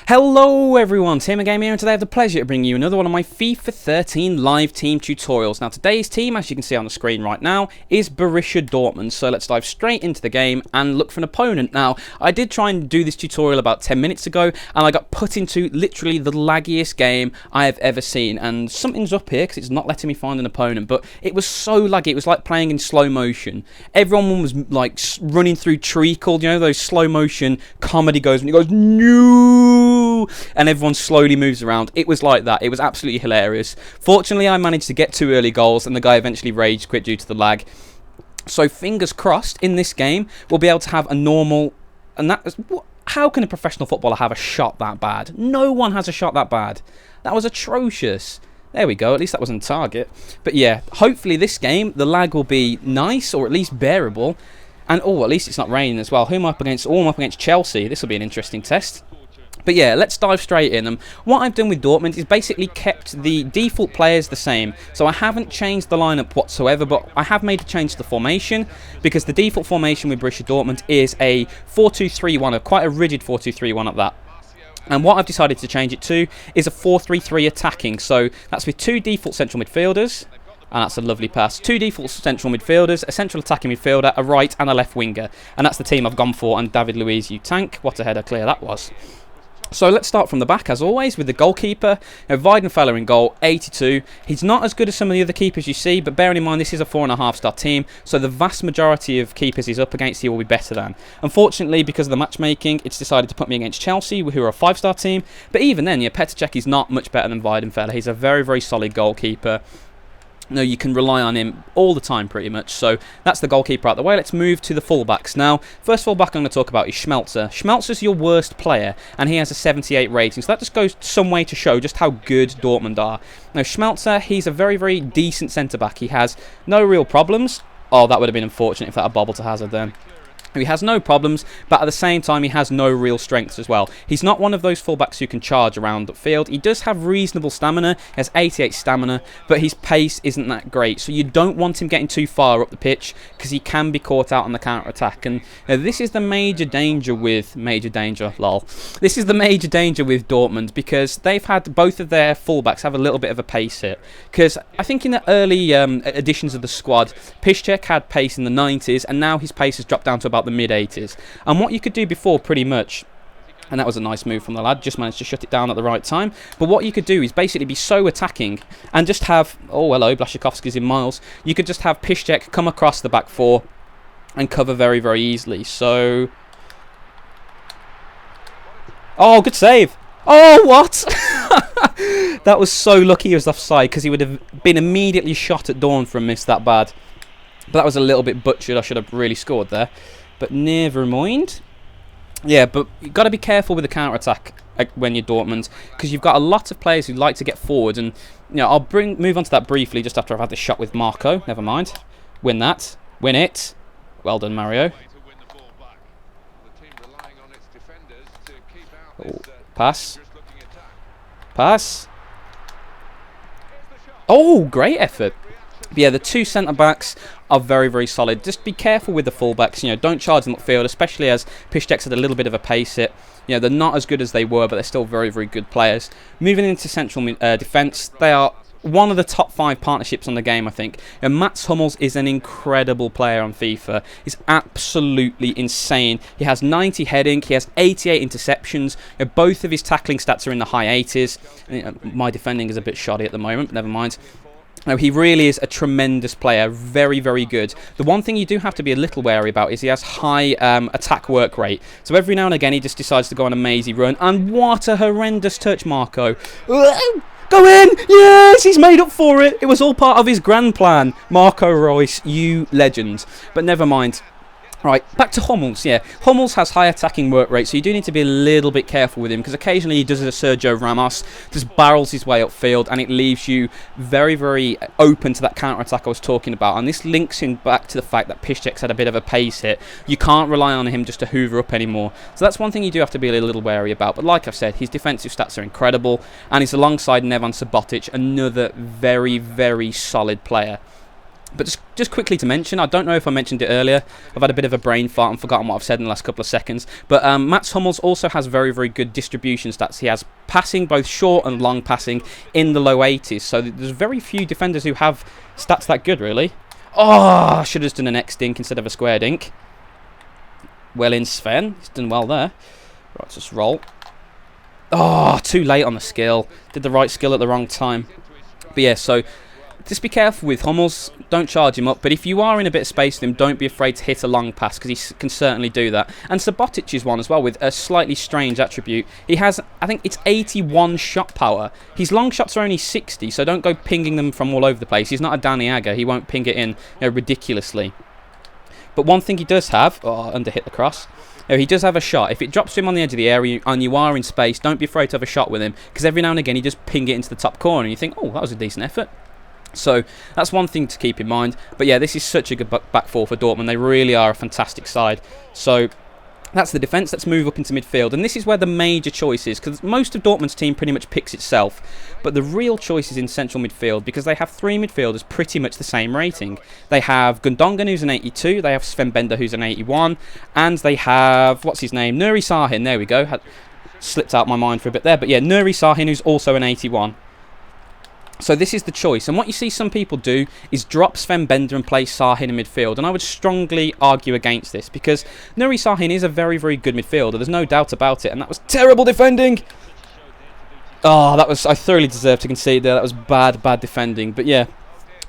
Hello everyone, TMMgamer here, and today I have the pleasure of bringing you another one of my FIFA 13 live team tutorials. Now today's team, as you can see on the screen right now, is Borussia Dortmund. So let's dive straight into the game and look for an opponent. Now, I did try and do this tutorial about 10 minutes ago, and I got put into literally the laggiest game I have ever seen. And something's up here because it's not letting me find an opponent, but it was so laggy, it was like playing in slow motion. Everyone was like running through treacle, you know, those slow motion comedy goes when he goes, no! And everyone slowly moves around. It was like that. It was absolutely hilarious. Fortunately, I managed to get 2 early goals, and the guy eventually rage quit due to the lag. So fingers crossed, in this game, we'll be able to have a normal... And that is... How can a professional footballer have a shot that bad? No one has a shot that bad. That was atrocious. There we go. At least that was on target. But yeah, hopefully this game, the lag will be nice, or at least bearable. And, oh, at least it's not raining as well. Who am I up against? Oh, I'm up against Chelsea. This will be an interesting test. But yeah, let's dive straight in. And what I've done with Dortmund is basically kept the default players the same. So I haven't changed the lineup whatsoever, but I have made a change to the formation, because the default formation with Borussia Dortmund is a 4-2-3-1, quite a rigid 4-2-3-1 at that. And what I've decided to change it to is a 4-3-3 attacking. So that's with 2 default central midfielders. And that's a lovely pass. 2 default central midfielders, a central attacking midfielder, a right and a left winger. And that's the team I've gone for. And David Luiz, you tank. What a header clear that was. So let's start from the back, as always, with the goalkeeper. Weidenfeller in goal, 82. He's not as good as some of the other keepers you see, but bearing in mind this is a 4.5-star team, so the vast majority of keepers he's up against he will be better than. Unfortunately, because of the matchmaking, it's decided to put me against Chelsea, who are a 5-star team. But even then, yeah, Petr Cech is not much better than Weidenfeller. He's a very, very solid goalkeeper. No, you can rely on him all the time pretty much. So that's the goalkeeper out the way. Let's move to the fullbacks. Now, first fullback I'm going to talk about is Schmelzer. Schmelzer's your worst player, and he has a 78 rating. So that just goes some way to show just how good Dortmund are. Now, Schmelzer, he's a very, very decent centre-back. He has no real problems. Oh, that would have been unfortunate if that had bobbled to Hazard then. He has no problems, but at the same time, he has no real strengths as well. He's not one of those fullbacks who can charge around the field. He does have reasonable stamina. He has 88 stamina, but his pace isn't that great. So you don't want him getting too far up the pitch, because he can be caught out on the counter-attack. And this is the major danger with... This is the major danger with Dortmund, because they've had both of their fullbacks have a little bit of a pace hit. Because I think in the early editions of the squad, Piszczek had pace in the 90s, and now his pace has dropped down to about the mid-80s. And what you could do before, pretty much, and that was a nice move from the lad, just managed to shut it down at the right time, but what you could do is basically be so attacking and just have, oh hello, Blaszczykowski's in miles, you could just have Piszczek come across the back 4 and cover very, very easily. So, oh, good save. Oh, what? That was so lucky he was offside, because he would have been immediately shot at dawn for a miss that bad. But that was a little bit butchered. I should have really scored there. But never mind. Yeah, but you've got to be careful with the counter-attack when you're Dortmund, because you've got a lot of players who like to get forward. And you know, I'll move on to that briefly just after I've had the shot with Marco. Never mind. Win that. Win it. Well done, Mario. Oh, pass. Pass. Oh, great effort. But yeah, the 2 centre-backs are very, very solid. Just be careful with the full-backs. You know, don't charge them upfield, especially as Piszczek's had a little bit of a pace hit. You know, they're not as good as they were, but they're still very, very good players. Moving into central defence, they are one of the top 5 partnerships on the game, I think. And Mats Hummels is an incredible player on FIFA. He's absolutely insane. He has 90 heading, he has 88 interceptions. You know, both of his tackling stats are in the high 80s. You know, my defending is a bit shoddy at the moment, but never mind. No, he really is a tremendous player, very, very good. The one thing you do have to be a little wary about is he has high attack work rate. So every now and again he just decides to go on a mazy run. And what a horrendous touch, Marco. Go in! Yes, he's made up for it. It was all part of his grand plan. Marco Reus, you legend. But never mind. Right, back to Hummels, yeah. Hummels has high attacking work rate, so you do need to be a little bit careful with him, because occasionally he does a Sergio Ramos, just barrels his way upfield, and it leaves you very, very open to that counter-attack I was talking about. And this links in back to the fact that Piszczek's had a bit of a pace hit. You can't rely on him just to hoover up anymore. So that's one thing you do have to be a little wary about. But like I've said, his defensive stats are incredible, and he's alongside Nevan Subotic, another very, very solid player. But just quickly to mention, I don't know if I mentioned it earlier. I've had a bit of a brain fart and forgotten what I've said in the last couple of seconds. But Mats Hummels also has very, very good distribution stats. He has passing, both short and long passing, in the low 80s. So there's very few defenders who have stats that good, really. Oh, I should have just done an X dink instead of a square dink. Well in, Sven. He's done well there. Right, let's just roll. Oh, too late on the skill. Did the right skill at the wrong time. But yeah, so just be careful with Hummels. Don't charge him up. But if you are in a bit of space with him, don't be afraid to hit a long pass, because he can certainly do that. And Subotic is one as well, with a slightly strange attribute. He has, I think it's 81 shot power. His long shots are only 60, so don't go pinging them from all over the place. He's not a Danny Agger. He won't ping it in, ridiculously. But one thing he does have, under hit the cross. He does have a shot. If it drops him on the edge of the area and you are in space, don't be afraid to have a shot with him, because every now and again he just ping it into the top corner and you think, oh, that was a decent effort. So that's one thing to keep in mind. But yeah, this is such a good back four for Dortmund. They really are a fantastic side. So that's the defence. Let's move up into midfield. And this is where the major choice is, because most of Dortmund's team pretty much picks itself. But the real choice is in central midfield, because they have three midfielders pretty much the same rating. They have Gundogan, who's an 82. They have Sven Bender, who's an 81. And they have, what's his name? Nuri Sahin. There we go. Had slipped out my mind for a bit there. But yeah, Nuri Sahin, who's also an 81. So this is the choice, and what you see some people do is drop Sven Bender and place Sahin in midfield, and I would strongly argue against this, because Nuri Sahin is a very, very good midfielder, there's no doubt about it, and that was terrible defending! Oh, I thoroughly deserved to concede there. That was bad defending, but yeah.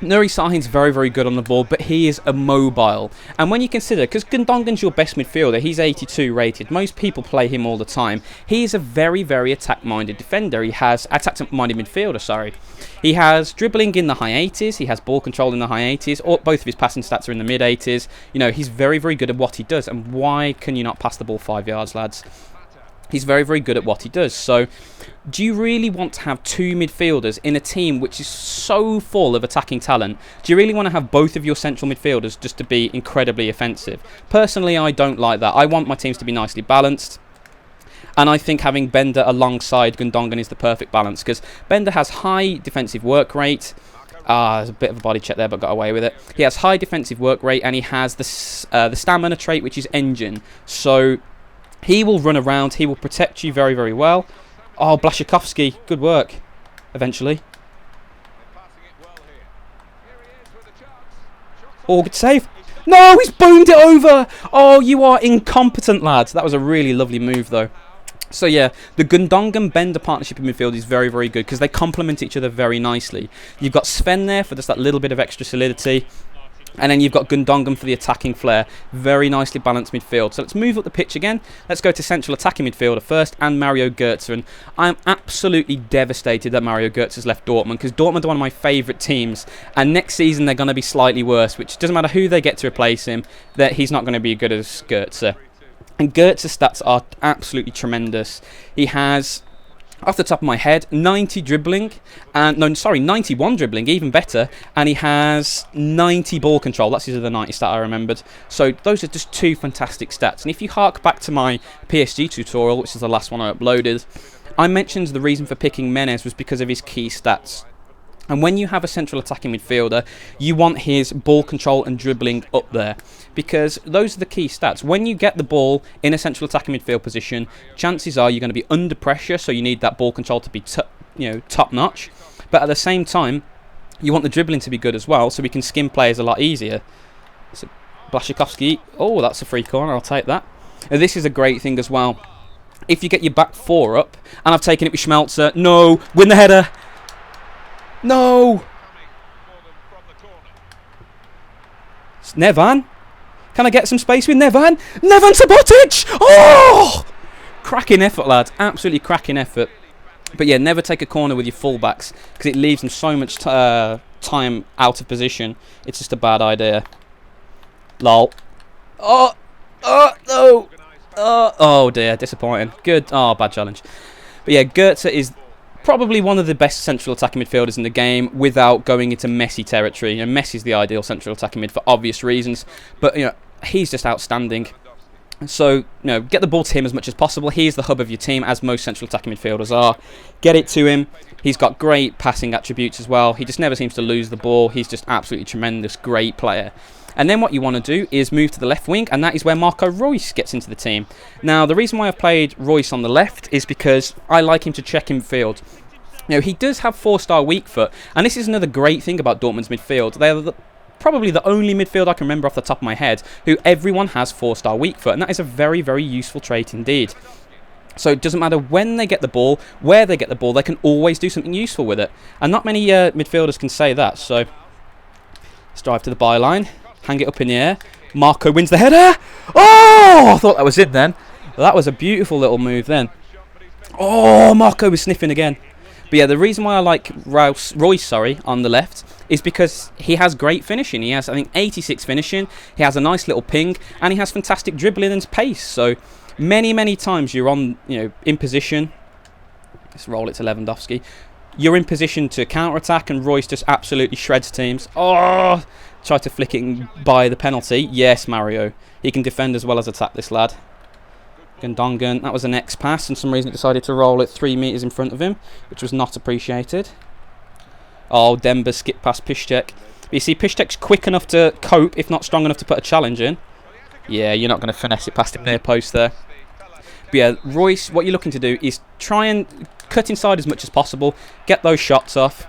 Nuri Sahin's very, very good on the ball, but he is immobile. And when you consider, because Gundogan's your best midfielder, he's 82 rated. Most people play him all the time. He is a very, very attack-minded defender. He has attack-minded midfielder, sorry. He has dribbling in the high 80s. He has ball control in the high 80s. Both of his passing stats are in the mid 80s. He's very, very good at what he does. And why can you not pass the ball 5 yards, lads? He's very, very good at what he does. So, do you really want to have two midfielders in a team which is so full of attacking talent? Do you really want to have both of your central midfielders just to be incredibly offensive? Personally, I don't like that. I want my teams to be nicely balanced. And I think having Bender alongside Gundogan is the perfect balance, because Bender has high defensive work rate. There's a bit of a body check there, but got away with it. He has high defensive work rate, and he has the stamina trait, which is engine. So he will run around. He will protect you very, very well. Oh, Blaszczykowski, good work. Eventually. Oh, good save. No, he's boomed it over. Oh, you are incompetent, lads. That was a really lovely move, though. So yeah, the Gundogan-Bender partnership in midfield is very, very good, because they complement each other very nicely. You've got Sven there for just that little bit of extra solidity. And then you've got Gundogan for the attacking flair. Very nicely balanced midfield. So let's move up the pitch again. Let's go to central attacking midfielder first, and Mario Götze. And I'm absolutely devastated that Mario Götze has left Dortmund, because Dortmund are one of my favourite teams. And next season they're going to be slightly worse, which doesn't matter who they get to replace him, that he's not going to be as good as Götze. And Götze's stats are absolutely tremendous. He has, off the top of my head, 90 dribbling, and 91 dribbling, even better, and he has 90 ball control. That's his other 90 stat I remembered. So those are just two fantastic stats. And if you hark back to my PSG tutorial, which is the last one I uploaded, I mentioned the reason for picking Menez was because of his key stats. And when you have a central attacking midfielder, you want his ball control and dribbling up there, because those are the key stats. When you get the ball in a central attacking midfield position, chances are you're going to be under pressure, so you need that ball control to be top notch. But at the same time, you want the dribbling to be good as well, so we can skim players a lot easier. So Blaszczykowski, oh, that's a free corner, I'll take that. And this is a great thing as well. If you get your back four up, and I've taken it with Schmelzer, no, win the header. No! It's Nevan. Can I get some space with Nevan? Nevan Subotic! Oh! Cracking effort, lads. Absolutely cracking effort. But yeah, never take a corner with your fullbacks, because it leaves them so much time out of position. It's just a bad idea. Lol. Oh! Oh, no! Oh dear, disappointing. Good. Oh, bad challenge. But yeah, Götze is probably one of the best central attacking midfielders in the game without going into Messi territory. And Messi's the ideal central attacking mid for obvious reasons, but he's just outstanding. So, you know, get the ball to him as much as possible. He is the hub of your team, as most central attacking midfielders are. Get it to him. He's got great passing attributes as well. He just never seems to lose the ball. He's just absolutely tremendous, great player. And then what you want to do is move to the left wing, and that is where Marco Reus gets into the team. Now, the reason why I've played Reus on the left is because I like him to check in midfield. You know, he does have 4-star weak foot, and this is another great thing about Dortmund's midfield. They're probably the only midfield I can remember off the top of my head who everyone has 4-star weak foot, and that is a very, very useful trait indeed. So it doesn't matter when they get the ball, where they get the ball, they can always do something useful with it. And not many midfielders can say that. So let's drive to the byline, hang it up in the air. Marco wins the header. Oh, I thought that was it then. Well, that was a beautiful little move then. Oh, Marco was sniffing again. But yeah, the reason why I like Reus on the left is because he has great finishing. He has, I think, 86 finishing. He has a nice little ping, and he has fantastic dribbling and pace. So many times you're on, in position. Let's roll it to Lewandowski. You're in position to counter-attack, and Reus just absolutely shreds teams. Oh, tried to flick it and buy the penalty. Yes, Mario. He can defend as well as attack, this lad. Gundogan, that was an X pass, and for some reason it decided to roll it 3 metres in front of him, which was not appreciated. Oh, Demba skipped past Piszczek. But you see, Piszczek's quick enough to cope, if not strong enough to put a challenge in. Yeah, you're not going to finesse it past him near post there. But yeah, Reus, what you're looking to do is try and cut inside as much as possible, get those shots off.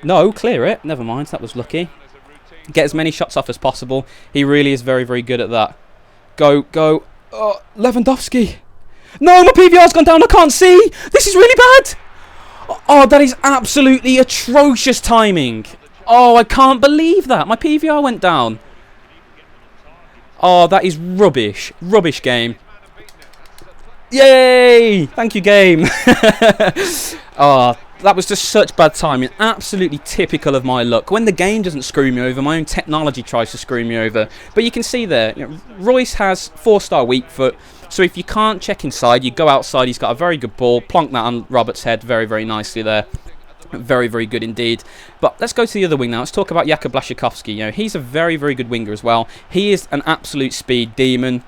No, clear it. Never mind, that was lucky. Get as many shots off as possible. He really is very, very good at that. Go. Oh, Lewandowski. No, my PVR's gone down. I can't see. This is really bad. Oh, that is absolutely atrocious timing. Oh, I can't believe that. My PVR went down. Oh, that is rubbish. Rubbish game. Yay! Thank you, game. Oh, that was just such bad timing. Absolutely typical of my luck. When the game doesn't screw me over, my own technology tries to screw me over. But you can see there, Reus has 4-star weak foot. So if you can't check inside, you go outside. He's got a very good ball. Plonk that on Robert's head very, very nicely there. Very, very good indeed. But let's go to the other wing now. Let's talk about Jakub Blaszczykowski. He's a very, very good winger as well. He is an absolute speed demon.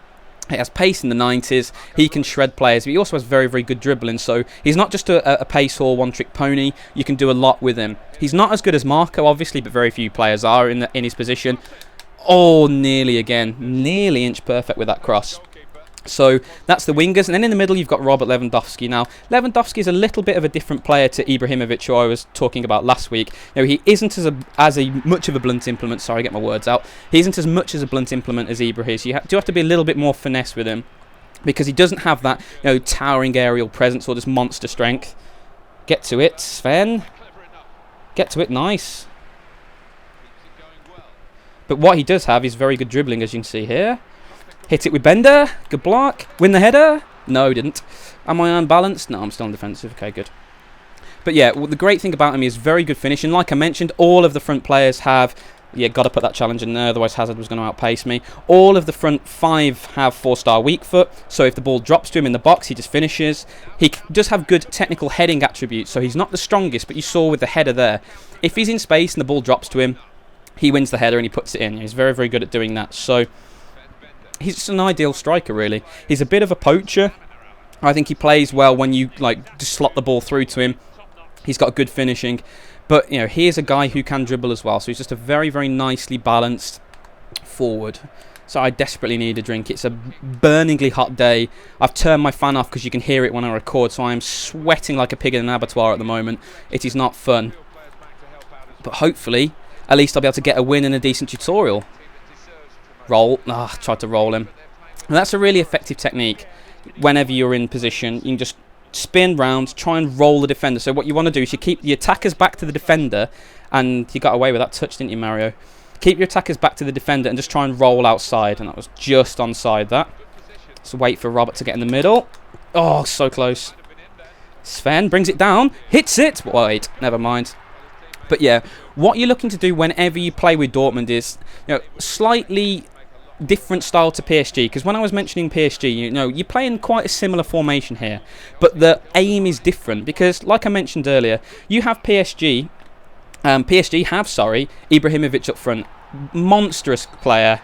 He has pace in the 90s. He can shred players, but he also has very, very good dribbling. So he's not just a pace or one-trick pony. You can do a lot with him. He's not as good as Marco, obviously, but very few players are in his position. Oh, nearly again. Nearly inch perfect with that cross. So that's the wingers, and then in the middle you've got Robert Lewandowski. Now Lewandowski is a little bit of a different player to Ibrahimovic, who I was talking about last week. He isn't as much of a blunt implement. Sorry, get my words out. He isn't as much as a blunt implement as Ibra is. You do have to be a little bit more finesse with him, because he doesn't have that towering aerial presence or this monster strength. Get to it, Sven. Get to it, nice. But what he does have is very good dribbling, as you can see here. Hit it with Bender. Good block. Win the header. No, didn't. Am I unbalanced? No, I'm still on defensive. Okay, good. But yeah, the great thing about him is very good finishing. Like I mentioned, all of the front players have... Yeah, got to put that challenge in there, otherwise Hazard was going to outpace me. All of the front 5 have 4-star weak foot, so if the ball drops to him in the box, he just finishes. He does have good technical heading attributes, so he's not the strongest, but you saw with the header there. If he's in space and the ball drops to him, he wins the header and he puts it in. He's very, very good at doing that. So he's just an ideal striker, really. He's a bit of a poacher. I think he plays well when you just slot the ball through to him. He's got good finishing. But, he is a guy who can dribble as well. So he's just a very, very nicely balanced forward. So I desperately need a drink. It's a burningly hot day. I've turned my fan off because you can hear it when I record. So I am sweating like a pig in an abattoir at the moment. It is not fun. But hopefully, at least I'll be able to get a win in a decent tutorial. Roll. Tried to roll him. And that's a really effective technique. Whenever you're in position, you can just spin round, try and roll the defender. So what you want to do is you keep the attackers back to the defender, and you got away with that touch, didn't you, Mario? Keep your attackers back to the defender and just try and roll outside, and that was just onside that. So wait for Robert to get in the middle. Oh, so close. Sven brings it down, hits it. Wait, never mind. But yeah, what you're looking to do whenever you play with Dortmund is, slightly different style to PSG, because when I was mentioning PSG, you're playing quite a similar formation here, but the aim is different, because like I mentioned earlier, you have PSG have Ibrahimovic up front, monstrous player.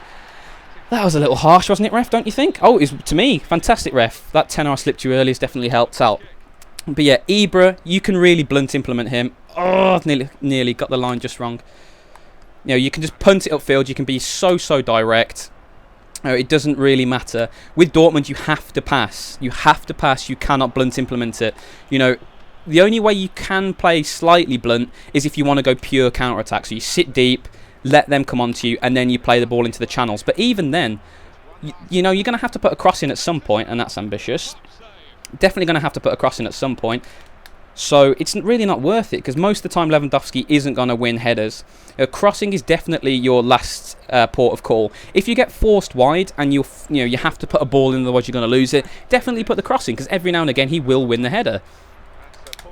That was a little harsh, wasn't it, ref, don't you think? Oh, it was, to me, fantastic, ref. That 10 I slipped you earlier has definitely helped out. But yeah, Ibra, you can really blunt implement him. Oh, nearly got the line just wrong. You know, you can just punt it upfield. You can be so direct. It doesn't really matter. With Dortmund, you have to pass. You have to pass. You cannot blunt implement it. You know, the only way you can play slightly blunt is if you want to go pure counter-attack. So you sit deep, let them come onto you, and then you play the ball into the channels. But even then, you know, you're going to have to put a cross in at some point, and that's ambitious. Definitely going to have to put a cross in at some point. So it's really not worth it, because most of the time Lewandowski isn't going to win headers. Crossing is definitely your last port of call. If you get forced wide and you have to put a ball in, otherwise you're going to lose it, definitely put the crossing, because every now and again he will win the header.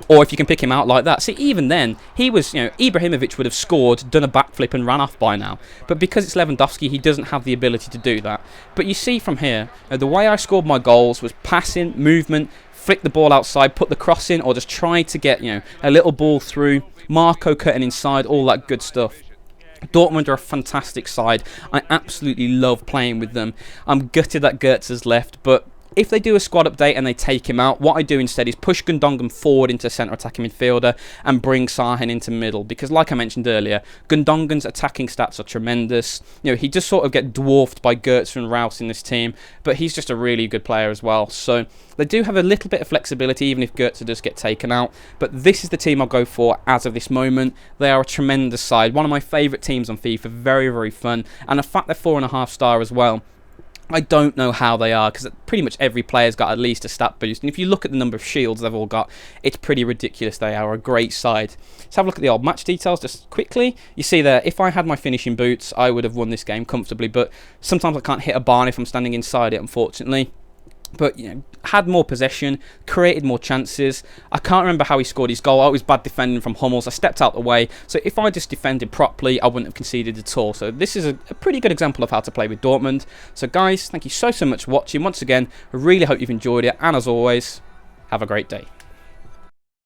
Or if you can pick him out like that. See, even then, he was, Ibrahimovic would have scored, done a backflip and ran off by now. But because it's Lewandowski, he doesn't have the ability to do that. But you see from here, the way I scored my goals was passing, movement, flick the ball outside, put the cross in, or just try to get, a little ball through. Marco cutting inside, all that good stuff. Dortmund are a fantastic side. I absolutely love playing with them. I'm gutted that Gertz has left, but if they do a squad update and they take him out, what I do instead is push Gundogan forward into centre attacking midfielder and bring Sahin into middle. Because like I mentioned earlier, Gundogan's attacking stats are tremendous. He just sort of get dwarfed by Gertz and Rouse in this team, but he's just a really good player as well. So they do have a little bit of flexibility even if Gertz does get taken out. But this is the team I'll go for as of this moment. They are a tremendous side. One of my favourite teams on FIFA. Very, very fun. And the fact they're 4.5 star as well, I don't know how they are, because pretty much every player's got at least a stat boost. And if you look at the number of shields they've all got, it's pretty ridiculous. They are a great side. Let's have a look at the old match details just quickly. You see there, if I had my finishing boots, I would have won this game comfortably. But sometimes I can't hit a barn if I'm standing inside it, unfortunately. But, had more possession, created more chances. I can't remember how he scored his goal. I was bad defending from Hummels. I stepped out the way. So if I just defended properly, I wouldn't have conceded at all. So this is a pretty good example of how to play with Dortmund. So guys, thank you so much for watching. Once again, I really hope you've enjoyed it. And as always, have a great day.